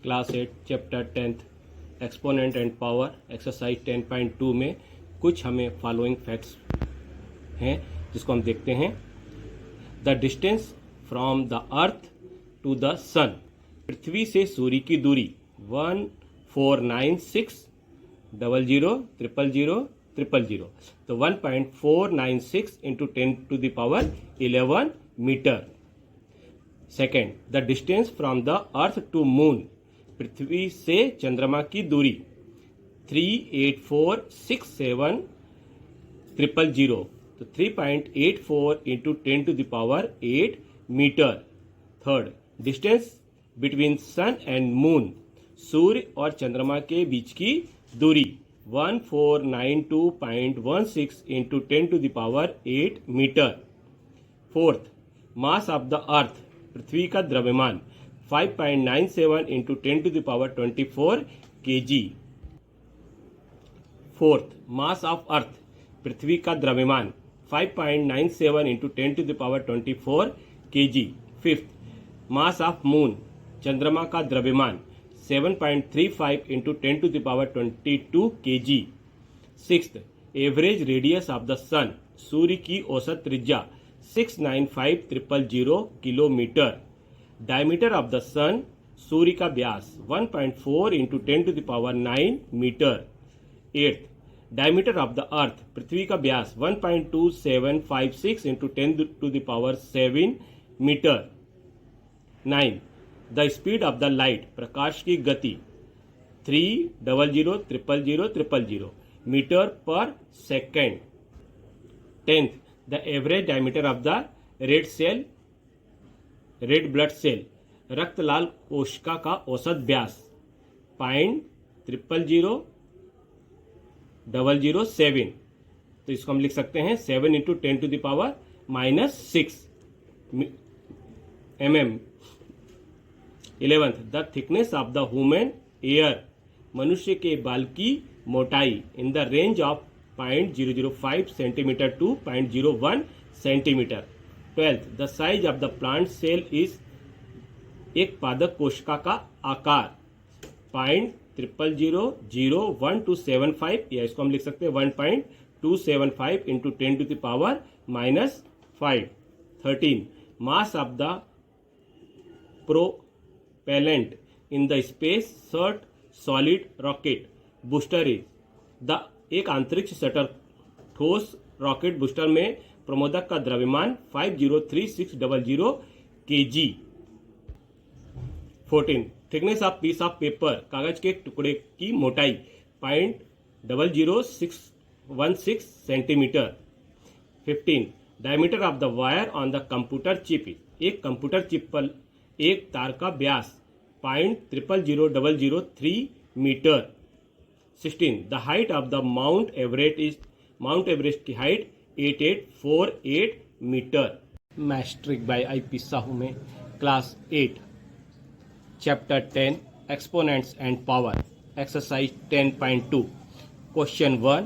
Class 8 chapter 10th exponent and power exercise 10.2 में कुछ हमें फॉलोइंग फैक्ट्स हैं जिसको हम देखते हैं। The distance from the earth to the sun, पृथ्वी से सूर्य की दूरी 149600000000, तो 1.496 into 10⁻11 meter. Second, the distance from the earth to moon, पृथ्वी से चंद्रमा की दूरी 384670000, तो 3.84 into 10⁸ meter. Third, distance between sun and moon, सूर्य और चंद्रमा के बीच की दूरी 1492.16 into 10⁸ meter. Fourth, mass of the earth, पृथ्वी का द्रव्यमान 5.97 into 10⁻24 kg। Fourth, mass of earth, पृथ्वी का द्रव्यमान 5.97 into 10⁻24 kg। Fifth, mass of moon, चंद्रमा का द्रव्यमान 7.35 into 10⁻22 kg। Sixth, average radius of the sun, सूर्य की औसत त्रिज्या 695,000 kilometer. Diameter of the sun, सूर्य का व्यास 1.4 into 10⁹ meter. Eighth, diameter of the earth, पृथ्वी का व्यास 1.2756 into 10⁷ meter. Nine, the speed of the light, प्रकाश की गति 3000000 मीटर पर second. Tenth, the average diameter of the red blood cell, रक्तलाल कोशिका का औसत व्यास 0.0007, तो इसको हम लिख सकते हैं 7 into 10⁻⁻6 mm। 11th, the thickness of the human hair, मनुष्य के बाल की मोटाई in the range of 0.005 centimetre to 0.01 centimetre. 12th, the size of the plant cell is, एक पादप कोशिका का आकार 0.000175, या इसको हम लिख सकते हैं 1.275 into 10⁻⁻5। 13, mass of the propellant in the space सर्ट solid rocket booster is, the एक अंतरिक्ष सटर ठोस रॉकेट बूस्टर में प्रमोदक का द्रव्यमान 503,600 kg। 14, thickness of piece of paper, कागज के टुकड़े की मोटाई 0.00616 centimeter. 15, diameter of the wire on the computer chip, एक कंप्यूटर चिप पर एक तार का व्यास 0.00003 meter. 16, the height of the mount Everest की हाइट 8848 मीटर। मैस्ट्रिक बाय IP साहू में class 8 chapter 10 exponents and power exercise 10.2 question 1,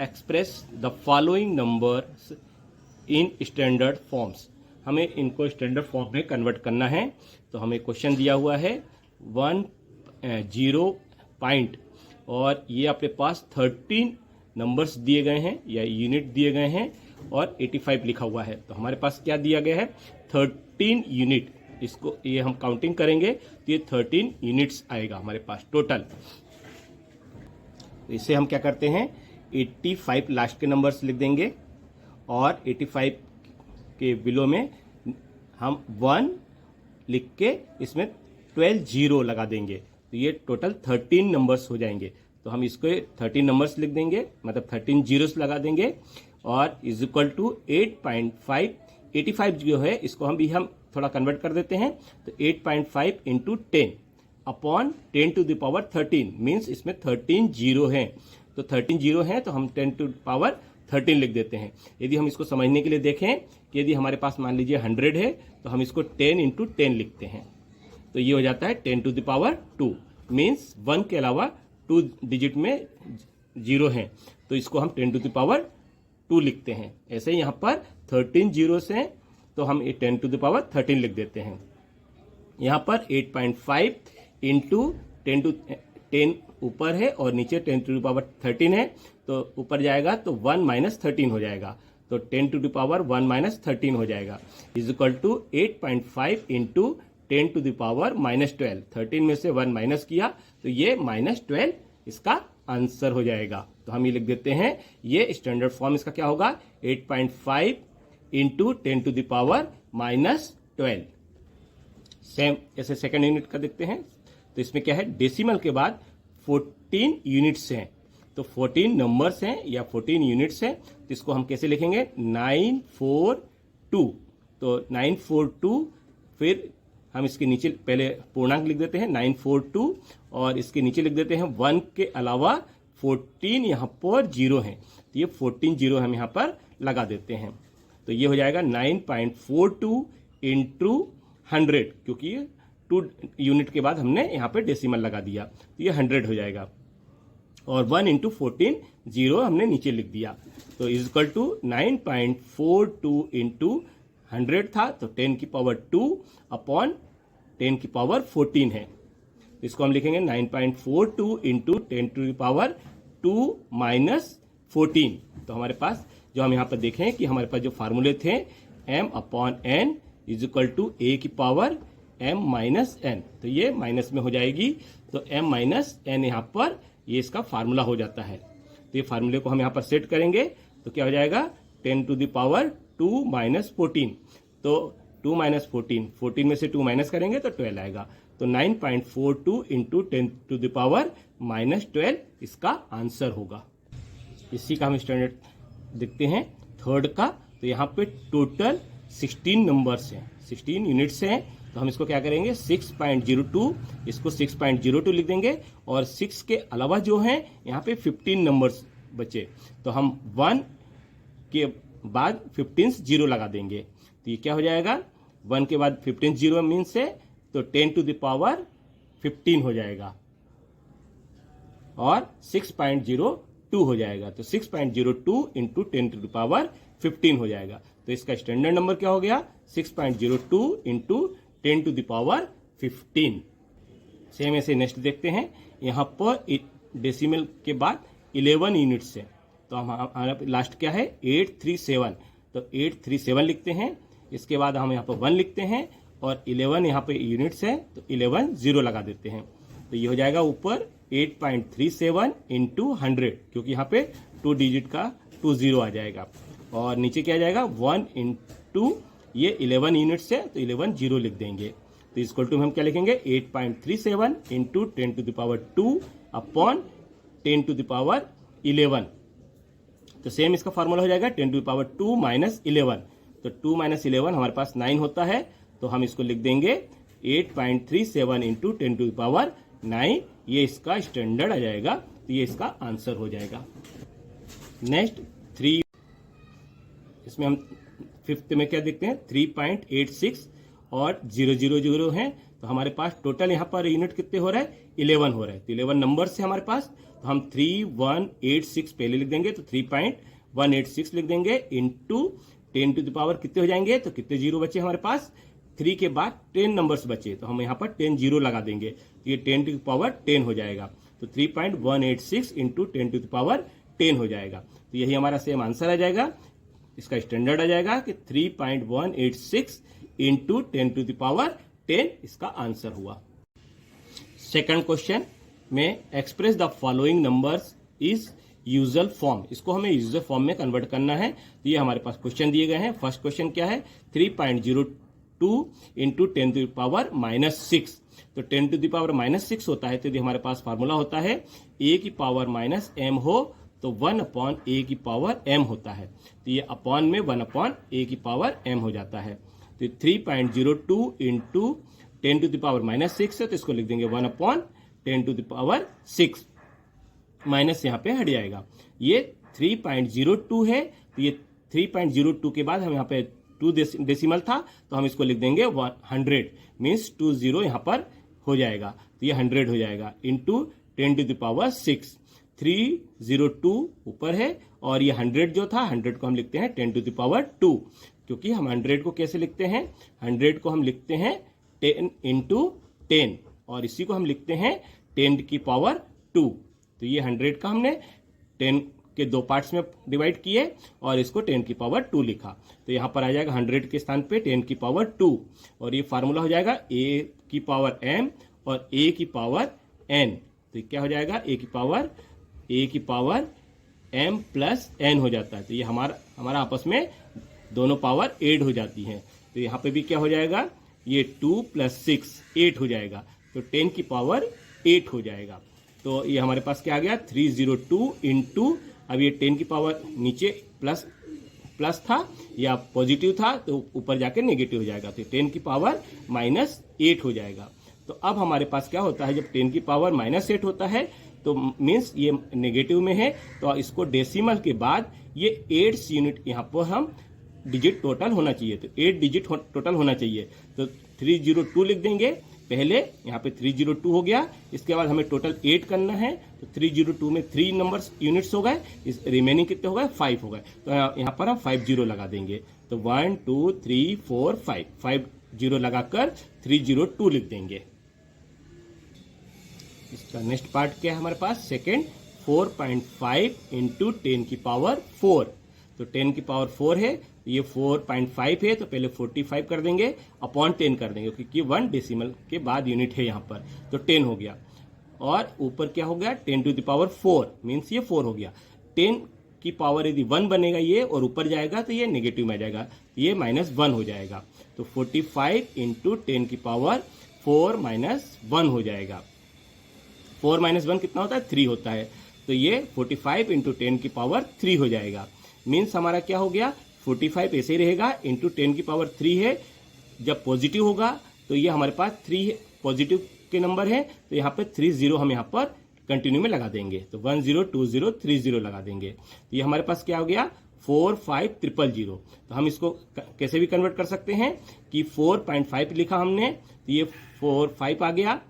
express the following numbers in standard forms, हमें इनको स्टैंडर्ड फॉर्म में कन्वर्ट करना है। तो हमें क्वेश्चन दिया हुआ है 10 पॉइंट, और ये आपके पास 13 नंबर्स दिए गए हैं या यूनिट दिए गए हैं, और 85 लिखा हुआ है। तो हमारे पास क्या दिया गया है 13 यूनिट, इसको ये हम काउंटिंग करेंगे तो ये 13 यूनिट्स आएगा हमारे पास टोटल। तो इसे हम क्या करते हैं 85 लास्ट के नंबर्स लिख देंगे, और 85 के बिलो में हम 1 लिख के इसमें 12 जीरो लगा देंगे, तो ये टोटल 13 नंबर्स हो जाएंगे। तो हम इसको 13 नंबर्स लिख देंगे, मतलब 13 जीरोस लगा देंगे, और इज इक्वल टू 8.5। 85 जो है इसको हम थोड़ा कन्वर्ट कर देते हैं, तो 8.5 इंटू 10 अपॉन 10⁻13 मीन्स इसमें 13 जीरो हैं, तो 13 जीरो हैं तो हम 10⁻13 लिख देते हैं। यदि हम इसको समझने के लिए देखें कि यदि हमारे पास मान लीजिए 100 है तो हम इसको 10 इंटू 10 लिखते हैं, तो ये हो जाता है 10⁻2 मीन्स 1 के अलावा 2 डिजिट में जीरो हैं, तो इसको हम 10⁻2 लिखते हैं। ऐसे ही यहाँ पर 13 जीरोस हैं तो हम 10⁻13 लिख देते हैं। यहाँ पर 8.5 इंटू 10 ऊपर है और नीचे 10⁻13 है, तो ऊपर जाएगा तो 1 माइनस 13 हो जाएगा, तो 10⁻1 माइनस 13 हो जाएगा, इज इक्वल टू 8.5 इंटू 10⁻12। 13 में से 1 माइनस किया तो ये -12 इसका आंसर हो जाएगा। तो हम ये लिख देते हैं, ये स्टैंडर्ड फॉर्म इसका क्या होगा, 8.5 इंटू 10⁻12। सेम ऐसे सेकेंड यूनिट का देखते हैं। तो इसमें क्या है, डेसिमल के बाद 14 यूनिट्स हैं, तो 14 नंबर्स हैं या 14 यूनिट्स हैं, तो इसको हम कैसे लिखेंगे, 942। तो 942, फिर हम इसके नीचे पहले पूर्णांक लिख देते हैं 942, और इसके नीचे लिख देते हैं 1 के अलावा 14 यहाँ पर जीरो हैं, तो ये 14 जीरो हम यहाँ पर लगा देते हैं। तो ये हो जाएगा 9.42 इंटू 100, क्योंकि 2 यूनिट के बाद हमने यहाँ पे डेसिमल लगा दिया, तो ये 100 हो जाएगा। और 1 इंटू 14 जीरो हमने नीचे लिख दिया, तो इज इक्वल टू 9.42 इंटू 100 था, तो 10⁻2 अपॉन 10⁻14 है। इसको हम लिखेंगे 9.42 इंटू 10⁻2 माइनस 14। तो हमारे पास जो हम यहाँ पर देखें कि हमारे पास जो फार्मूले थे, m/n is equal to a⁻m minus n, तो ये माइनस में हो जाएगी, तो m-n यहाँ पर ये इसका फार्मूला हो जाता है। तो ये फार्मूले को हम यहाँ पर सेट करेंगे, तो क्या हो जाएगा, 10⁻2 माइनस 14, तो 2 माइनस 14, 14 में से 2 माइनस करेंगे तो 12 आएगा, तो 9.42 इंटू 10⁻12 इसका आंसर होगा। इसी का हम स्टैंडर्ड देखते हैं थर्ड का। तो यहाँ पे टोटल 16 नंबर्स हैं, 16 यूनिट्स हैं, तो हम इसको क्या करेंगे, 6.02, इसको 6.02 लिख देंगे, और 6 के अलावा जो हैं यहाँ पे 15 नंबर्स बचे, तो हम 1 के बाद 15 जीरो लगा देंगे, तो ये क्या हो जाएगा, 1 के बाद 15 जीरो मीन्स है तो 10⁻15 हो जाएगा, और 6.02 हो जाएगा, तो 6.02 इंटू 10⁻15 हो जाएगा। तो इसका स्टैंडर्ड नंबर क्या हो गया, 6.02 इंटू 10⁻15। सेम ऐसे नेक्स्ट देखते हैं, यहाँ पर डेसिमल के बाद 11 यूनिट्स है, तो हमारा लास्ट क्या है, 837, तो 837 लिखते हैं, इसके बाद हम यहाँ पर 1 लिखते हैं, और 11 यहाँ पे यूनिट्स है, तो 11 जीरो लगा देते हैं, तो ये हो जाएगा ऊपर 8.37 इंटू 100, क्योंकि यहाँ पे 2 डिजिट का 2 जीरो आ जाएगा, और नीचे क्या आ जाएगा, 1 इंटू ये 11 यूनिट्स है, तो 11 जीरो लिख देंगे, तो इसको टू हम क्या लिखेंगे, 8.37 इंटू 10⁻2 अपॉन 10⁻11। तो सेम इसका फार्मूला हो जाएगा 10⁻2 माइनस 11, तो 2 माइनस 11 हमारे पास 9 होता है, तो हम इसको लिख देंगे 8.37 इंटू 10⁻9, ये इसका स्टैंडर्ड आ जाएगा, तो ये इसका आंसर हो जाएगा। नेक्स्ट 3, इसमें हम फिफ्थ में क्या देखते हैं, 3.86 और 000 हैं, तो हमारे पास टोटल यहाँ पर यूनिट कितने हो रहा है, 11 हो रहा है, तो 11 नंबर है हमारे पास, तो हम 3186 पहले लिख देंगे, तो 3.186 लिख देंगे इंटू 10⁻, कितने हो जाएंगे, तो कितने जीरो बचे हमारे पास, 3 के बाद 10 नंबर्स बचे, तो हम यहाँ पर 10 जीरो लगा देंगे, तो ये 10⁻10 हो जाएगा, तो 3.186 इंटू 10⁻10 हो जाएगा, तो यही हमारा सेम आंसर आ जाएगा। इसका स्टैंडर्ड आ जाएगा कि 3.186 इंटू 10⁻10 इसका आंसर हुआ। सेकंड क्वेश्चन में express the following numbers is usual form, इसको हमें यूजुअल फॉर्म में कन्वर्ट करना है, तो ये हमारे पास क्वेश्चन दिए गए हैं। फर्स्ट क्वेश्चन क्या है, 3.02 इंटू 10⁻6, तो 10⁻6 होता है, तो यदि हमारे पास फार्मूला होता है a⁻m हो तो 1/a⁻m होता है, तो ये अपॉन में 1/a⁻m हो जाता है, तो 3.02 इंटू 10⁻6 है, तो इसको लिख देंगे 1/10⁻6, माइनस यहाँ पे हट जाएगा। ये 3.02 है, तो ये 3.02 के बाद हम यहाँ पे 2 डेसिमल था, तो हम इसको लिख देंगे 100, मीन्स 20 यहाँ पर हो जाएगा, तो ये 100 हो जाएगा इंटू 10⁻6, 302 ऊपर है, और ये 100 जो था, 100 को हम लिखते हैं 10⁻2, क्योंकि हम 100 को कैसे लिखते हैं, 100 को हम लिखते हैं 10 इंटू 10, और इसी को हम लिखते हैं 10 की पावर 2। तो ये 100 का हमने 10 के दो पार्ट्स में डिवाइड किए और इसको 10 की पावर 2 लिखा। तो यहाँ पर आ जाएगा 100 के स्थान पे 10 की पावर 2 और ये फार्मूला हो जाएगा a की पावर m और a की पावर n। तो क्या हो जाएगा a की पावर m प्लस n हो जाता है। तो ये हमारा आपस में दोनों पावर ऐड हो जाती हैं। तो यहाँ पे भी क्या हो जाएगा, ये 2 + 6 8 हो जाएगा। तो 10 की पावर 8 हो जाएगा। तो ये हमारे पास क्या आ गया 302 इंटू, अब ये 10 की पावर नीचे प्लस था या पॉजिटिव था तो ऊपर जाके नेगेटिव हो जाएगा। तो 10 की पावर -8 हो जाएगा। तो अब हमारे पास क्या होता है, जब 10 की पावर -8 होता है तो मीन्स ये नेगेटिव में है, तो इसको डेसिमल के बाद ये 8 यूनिट यहाँ पर हम डिजिट टोटल होना चाहिए। तो 8 डिजिट टोटल होना चाहिए। तो 302 लिख देंगे पहले, यहाँ पे 302 हो गया। इसके बाद हमें टोटल 8 करना है। तो 302 में 3 नंबर्स यूनिट्स हो गए, इस रिमेनिंग कितने हो गए 5 हो गए। तो यहाँ पर हम 50 लगा देंगे। तो 1 2 3 4 5 0 लगाकर 302 लिख देंगे। इसका नेक्स्ट पार्ट क्या है हमारे पास, सेकेंड 4.5 इंटू 10 की पावर 4। तो 10 की पावर 4 है, ये 4.5 है तो पहले 45 कर देंगे अपॉन 10 कर देंगे क्योंकि 1 डेसिमल के बाद यूनिट है यहाँ पर। तो 10 हो गया और ऊपर क्या हो गया 10 टू द पावर 4 मीन्स ये 4 हो गया। 10 की पावर यदि 1 बनेगा ये और ऊपर जाएगा तो ये नेगेटिव में आ जाएगा, ये -1 हो जाएगा। तो 45 इंटू 10 की पावर 4 -1 हो जाएगा। 4 -1 कितना होता है 3 होता है। तो ये 45 इंटू 10 की पावर 3 हो जाएगा। मीन्स हमारा क्या हो गया 45 ऐसे ही रहेगा इंटू 10 की पावर 3 है। जब पॉजिटिव होगा तो ये हमारे पास 3 पॉजिटिव के नंबर है, तो यहाँ पे 30 हम यहाँ पर कंटिन्यू में लगा देंगे। तो 10 20 30 लगा देंगे। तो ये हमारे पास क्या हो गया 45000। तो हम इसको कैसे भी कन्वर्ट कर सकते हैं कि 4.5 लिखा हमने, तो ये 4.5 आ गया,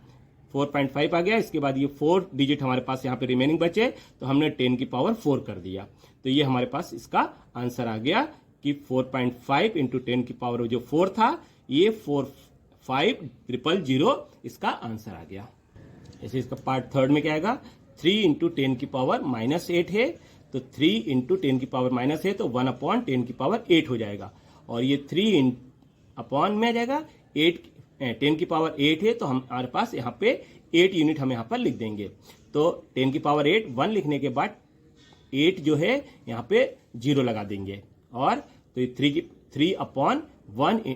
4.5 आ गया। इसके बाद ये 4 डिजिट हमारे पास यहाँ पे रिमेनिंग बचे, तो हमने 10 की पावर 4 कर दिया। तो ये हमारे पास इसका आंसर आ गया कि 4.5 इंटू 10 की पावर जो 4 था, ये 45000 इसका आंसर आ गया। ऐसे इसका पार्ट थर्ड में क्या आएगा, 3 इंटू 10 की पावर -8 है, तो 3 इंटू 10 की पावर माइनस है तो 1/10 की पावर 8 हो जाएगा। और ये 3 अपॉन में आ जाएगा 10 की पावर 8 है, तो हमारे पास यहाँ पे 8 यूनिट हम यहाँ पर लिख देंगे। तो 10 की पावर 8 1 लिखने के बाद 8 जो है यहाँ पे 0 लगा देंगे। और तो ये 3/1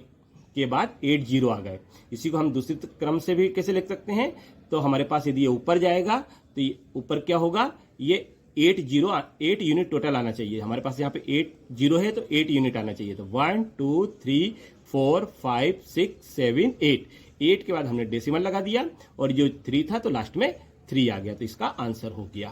के बाद 8 0 आ गए। इसी को हम दूसरी क्रम से भी कैसे लिख सकते हैं, तो हमारे पास यदि ये ऊपर जाएगा तो ये ऊपर क्या होगा, ये 8 यूनिट टोटल आना चाहिए। हमारे पास यहाँ पे 8 0 है तो 8 यूनिट आना चाहिए। तो 1 2 3 4 5 6 7 8 के बाद हमने डेसिमल लगा दिया और जो 3 था तो लास्ट में 3 आ गया, तो इसका आंसर हो गया।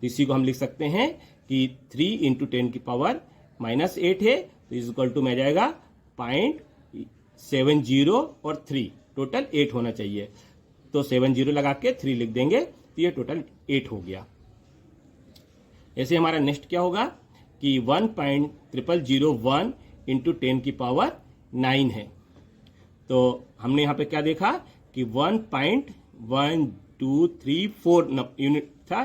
तो इसी को हम लिख सकते हैं कि 3 इंटू 10 की पावर -8 है, तो इज इक्वल टू में जाएगा 0.70 और 3 टोटल 8 होना चाहिए। तो 70 लगा के 3 लिख देंगे तो ये टोटल 8 हो गया। ऐसे हमारा नेक्स्ट क्या होगा कि 1.0001 इंटू 10 की पावर 9 है। तो हमने यहाँ पे क्या देखा कि 1.1234 यूनिट था,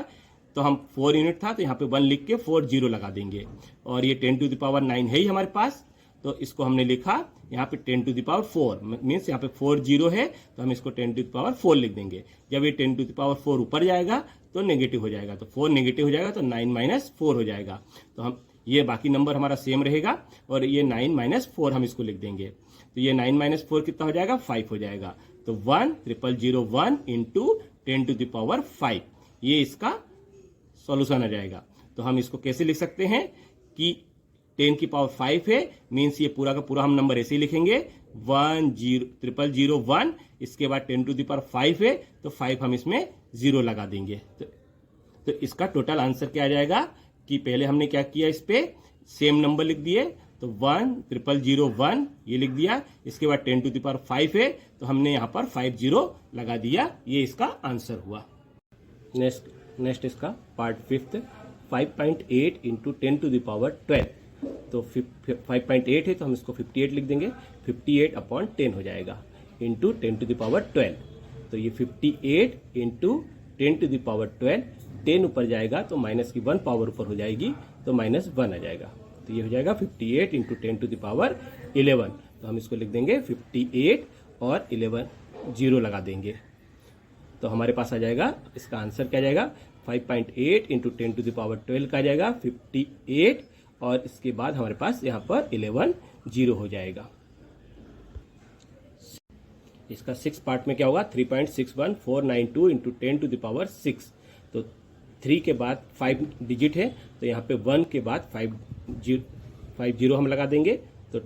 तो हम 4 यूनिट था तो यहाँ पे 1 लिख के 40 लगा देंगे। और ये 10 टू द पावर 9 है ही हमारे पास, तो इसको हमने लिखा यहाँ पे 10 टू द पावर 4 मीन्स यहाँ पे 40 है, तो हम इसको 10 टू द पावर 4 लिख देंगे। जब ये 10 टू द पावर 4 ऊपर जाएगा तो नेगेटिव हो जाएगा, तो 4 नेगेटिव हो जाएगा तो 9 - 4 हो जाएगा। तो हम ये बाकी नंबर हमारा सेम रहेगा और ये 9 - 4 हम इसको लिख देंगे। तो ये 9 - 4 कितना हो जाएगा 5 हो जाएगा। तो 1.0001 इंटू 10 टू द पावर 5 ये इसका सॉल्यूशन आ जाएगा। तो हम इसको कैसे लिख सकते हैं कि 10 की पावर 5 है मीन्स ये पूरा का पूरा हम नंबर ऐसे ही लिखेंगे 1.0001, इसके बाद 10 टू द पावर 5 है तो 5 हम इसमें 0 लगा देंगे। तो इसका टोटल आंसर क्या आ जाएगा कि पहले हमने क्या किया, इस पे सेम नंबर लिख दिए, तो 1.0001 ये लिख दिया, इसके बाद 10 टू द पावर 5 है तो हमने यहाँ पर 50 लगा दिया, ये इसका आंसर हुआ। नेक्स्ट इसका part 5th 5.8 into 10 to the power 12। तो 5.8 है तो हम इसको 58 लिख देंगे, 58/10 हो जाएगा इंटू 10 टू द पावर 12। तो ये 58 इंटू 10 टू द पावर 12, 10 ऊपर जाएगा तो माइनस की 1 पावर ऊपर हो जाएगी तो -1 आ जाएगा। तो ये हो जाएगा 58 इंटू 10 टू द पावर 11। तो हम इसको लिख देंगे 58 और 11 जीरो लगा देंगे तो हमारे पास आ जाएगा, इसका आंसर क्या जाएगा 5.8 इंटू 10 टू द पावर 12 का जाएगा 58 और इसके बाद हमारे पास यहाँ पर 11 जीरो हो जाएगा। इसका 6 पार्ट में क्या होगा 3.61492 इंटू 10 टू द पावर 6। तो 3 के बाद 5 डिजिट है तो यहाँ पे 1 के बाद 5 जीरो हम लगा देंगे तो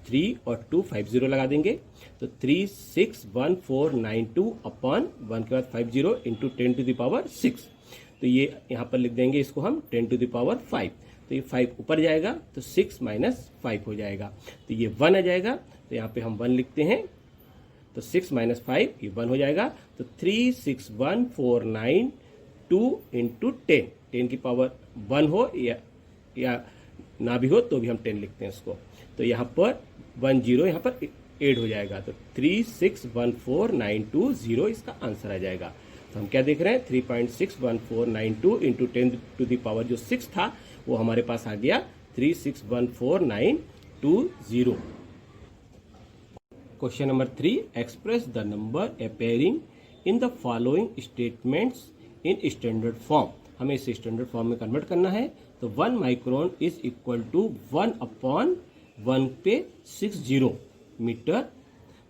3 और 2 5 जीरो लगा देंगे तो 361,492 अपॉन 1 के बाद 5 zero into 10 to the power 6। तो ये यहाँ पर लिख देंगे इसको हम 10 टू द पावर 5। तो ये 5 ऊपर जाएगा तो 6 माइनस 5 हो जाएगा तो ये 1 आ जाएगा। तो यहाँ पे हम 1 लिखते हैं तो 6 माइनस 5 ये 1 हो जाएगा तो 361,492 इंटू 10 की पावर 1 हो या ना भी हो तो भी हम 10 लिखते हैं इसको। तो यहाँ पर 1 जीरो यहाँ पर 8 हो जाएगा तो 361,492 इसका आंसर आ जाएगा। तो हम क्या देख रहे हैं 3.61492 इंटू 10 टू द पावर जो 6 था वो हमारे पास आ गया 361,492। Question number 3, express the number appearing in the following statements in standard form. हमें इसे स्टैंडर्ड फॉर्म में कन्वर्ट करना है। तो 1 micron is equal to 1 upon 1 पे 60 मीटर।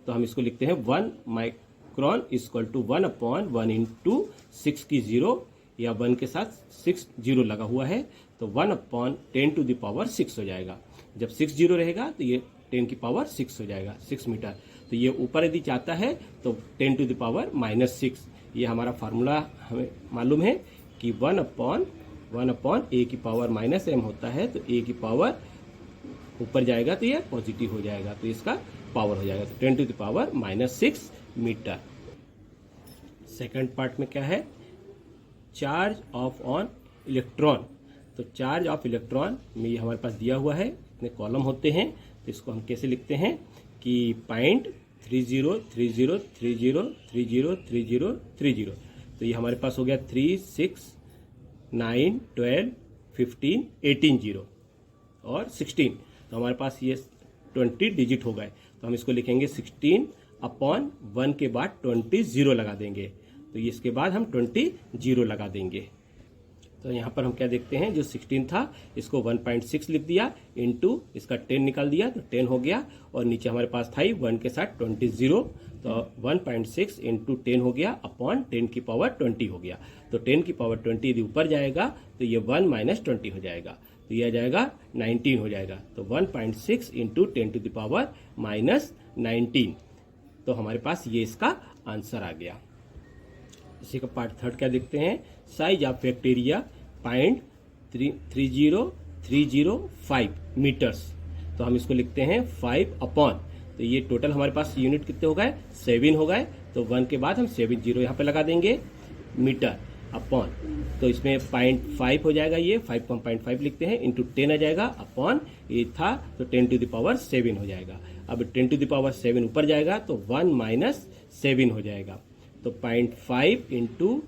तो हम इसको लिखते हैं 1 micron is equal to 1 upon 1 into 6 की 0 या 1 के साथ 6 जीरो लगा हुआ है तो 1 अपॉन 10 टू द पावर 6 हो जाएगा। जब 6 जीरो रहेगा तो ये 10 की पावर 6 हो जाएगा 6 मीटर। तो ये ऊपर यदि चाहता है तो 10 टू द पावर -6। ये हमारा फार्मूला हमें मालूम है कि 1 अपॉन a की पावर -m होता है तो a की पावर ऊपर जाएगा तो ये पॉजिटिव हो जाएगा तो इसका पावर हो जाएगा तो 10 to the power -6 metre. Second part में क्या है चार्ज ऑफ ऑन इलेक्ट्रॉन। तो चार्ज ऑफ इलेक्ट्रॉन में ये हमारे पास दिया हुआ है, इतने कॉलम होते हैं तो इसको हम कैसे लिखते हैं कि 0.3030303030 तो ये हमारे पास हो गया 3, 6, 9, 12, 15, 18 जीरो और 16। तो हमारे पास ये 20 डिजिट हो गए तो हम इसको लिखेंगे 16 अपॉन 1 के बाद 20 जीरो लगा देंगे तो इसके बाद हम 20 जीरो लगा देंगे। तो यहाँ पर हम क्या देखते हैं जो 16 था इसको 1.6 लिख दिया इंटू इसका 10 निकाल दिया तो 10 हो गया और नीचे हमारे पास था 1 के साथ 20 जीरो तो 1.6 इंटू 10 हो गया अपॉन 10 की पावर 20 हो गया। तो 10 की पावर 20 यदि ऊपर जाएगा तो ये 1 माइनस 20 हो जाएगा तो ये आ जाएगा 19 हो जाएगा। तो 1.6 इंटू 10 टू द पावर -19 तो हमारे पास ये इसका आंसर आ गया। इसी का पार्ट थर्ड क्या देखते हैं साइज ऑफ बैक्टीरिया 0.30305 मीटर्स। तो हम इसको लिखते हैं 5 अपॉन तो ये टोटल हमारे पास यूनिट कितने हो गए 7 हो गए तो 1 के बाद हम 7 जीरो यहाँ पे लगा देंगे मीटर अपॉन तो इसमें 0.5 हो जाएगा ये 5 को हम 0.5 लिखते हैं इंटू 10 आ जाएगा अपॉन ये था तो 10 टू द पावर 7 हो जाएगा। अब 10 टू द पावर 7 ऊपर जाएगा तो 1 माइनस 7 हो जाएगा तो 0.5 इंटू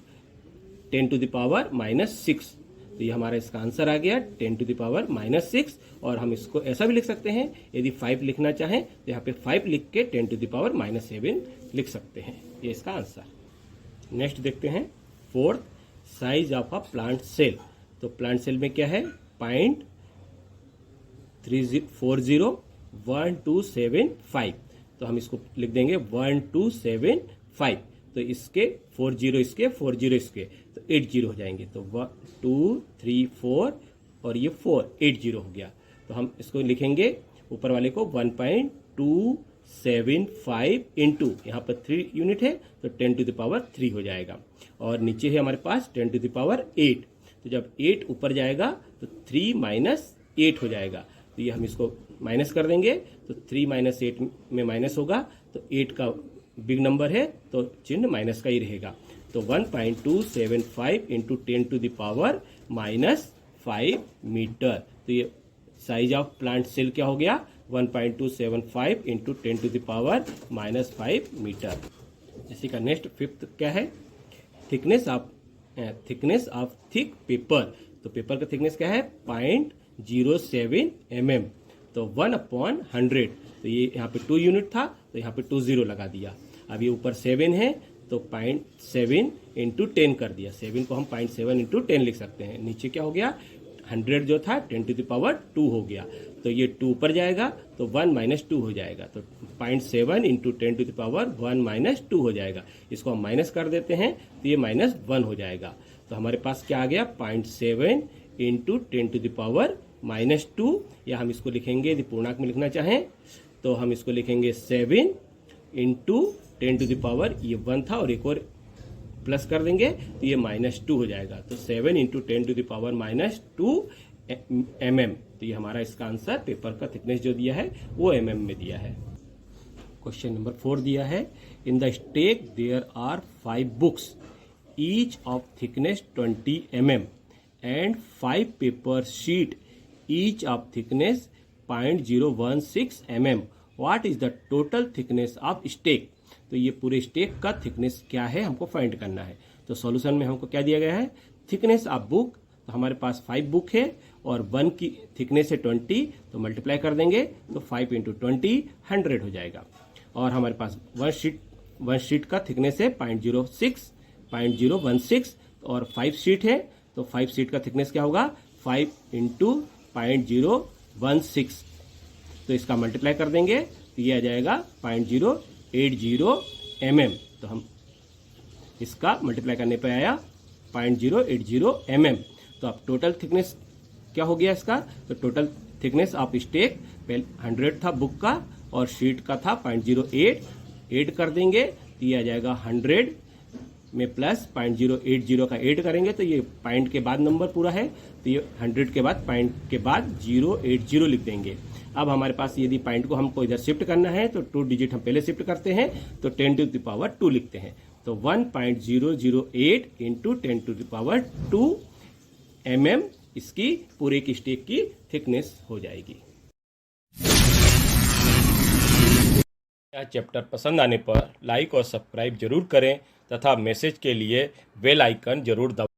10 टू द पावर -6 तो ये हमारा इसका आंसर आ गया 10 टू द पावर -6। और हम इसको ऐसा भी लिख सकते हैं यदि 5 लिखना चाहें तो यहाँ पे 5 लिख के 10 टू द पावर -7 लिख सकते हैं। ये इसका आंसर। नेक्स्ट देखते हैं fourth size of a plant cell. तो प्लांट सेल में क्या है 0.401275 तो हम इसको लिख देंगे 1275 तो इसके 40 इसके 40 इसके तो 80 हो जाएंगे तो 1 2 3 4 और ये 4 80 हो गया। तो हम इसको लिखेंगे ऊपर वाले को 1.275 इंटू यहाँ पर 3 यूनिट है तो 10 टू द पावर 3 हो जाएगा और नीचे है हमारे पास 10 टू द पावर 8 तो जब 8 ऊपर जाएगा तो 3 माइनस 8 हो जाएगा तो ये हम इसको माइनस कर देंगे तो 3 माइनस 8 में माइनस होगा तो 8 का बिग नंबर है तो चिन्ह माइनस का ही रहेगा तो 1.275 into 10 to the power -5 metre. तो ये साइज ऑफ प्लांट सेल क्या हो गया 1.275 into 10 to the power -5 metre. इसी का नेक्स्ट फिफ्थ क्या है, थिकनेस ऑफ थिक पेपर। तो पेपर का थिकनेस क्या है 0.07 mm, तो 1/100। तो ये यहाँ पे 2 यूनिट था तो यहाँ पे 2 0 लगा दिया। अब ये ऊपर 7 है तो 0.7 × 10 कर दिया, 7 को हम 0.7 × 10 लिख सकते हैं। नीचे क्या हो गया 100 जो था 10⁻² हो गया, तो ये 2 ऊपर जाएगा तो 1 - 2 हो जाएगा, तो 0.7 × 10⁻1 - 2 हो जाएगा। इसको हम माइनस कर देते हैं तो ये -1 हो जाएगा। तो हमारे पास क्या आ गया 0.7 × 10⁻2, या हम इसको लिखेंगे यदि पूर्णांक में लिखना चाहें तो हम इसको लिखेंगे 7 × 10⁻, ये 1 था और एक और प्लस कर देंगे तो ये -2 हो जाएगा, तो 7 × 10⁻2 mm। तो ये हमारा इसका आंसर पेपर का थिकनेस जो दिया है वो mm में दिया है। क्वेश्चन नंबर 4 दिया है, in the stack there are 5 books each of thickness 20 mm and 5 paper sheet each of thickness 0.016 mm, what is the total thickness of stack. तो ये पूरे स्टेक का थिकनेस क्या है हमको फाइंड करना है। तो सॉल्यूशन में हमको क्या दिया गया है, थिकनेस ऑफ बुक, तो हमारे पास 5 बुक है और 1 की थिकनेस है 20, तो मल्टीप्लाई कर देंगे तो 5 × 20 100 हो जाएगा। और हमारे पास 1 शीट का थिकनेस है 0.016 और 5 शीट है, तो 5 शीट का थिकनेस क्या होगा 5 × 0.016, तो इसका मल्टीप्लाई कर देंगे तो ये आ जाएगा 0.080 mm। तो हम इसका मल्टीप्लाई करने पे आया 0.080 mm। तो अब टोटल थिकनेस क्या हो गया इसका, तो टोटल थिकनेस ऑफ स्टेक पहले 100 था बुक का और शीट का था 0.08, ऐड कर देंगे तो ये आ जाएगा 100 में प्लस 0.080 का 8 करेंगे तो ये पॉइंट के बाद नंबर पूरा है, तो ये 100 के बाद पॉइंट के बाद 080 लिख देंगे। अब हमारे पास यदि पॉइंट को हमको इधर शिफ्ट करना है तो 2 डिजिट हम पहले शिफ्ट करते हैं तो 10⁻2 लिखते हैं, तो 1.008 × 10⁻2 mm इसकी पूरे की स्टेक की थिकनेस हो जाएगी। यह चैप्टर पसंद आने पर लाइक और सब्सक्राइब जरूर करें तथा मैसेज के लिए बेल आइकन जरूर दबाएं।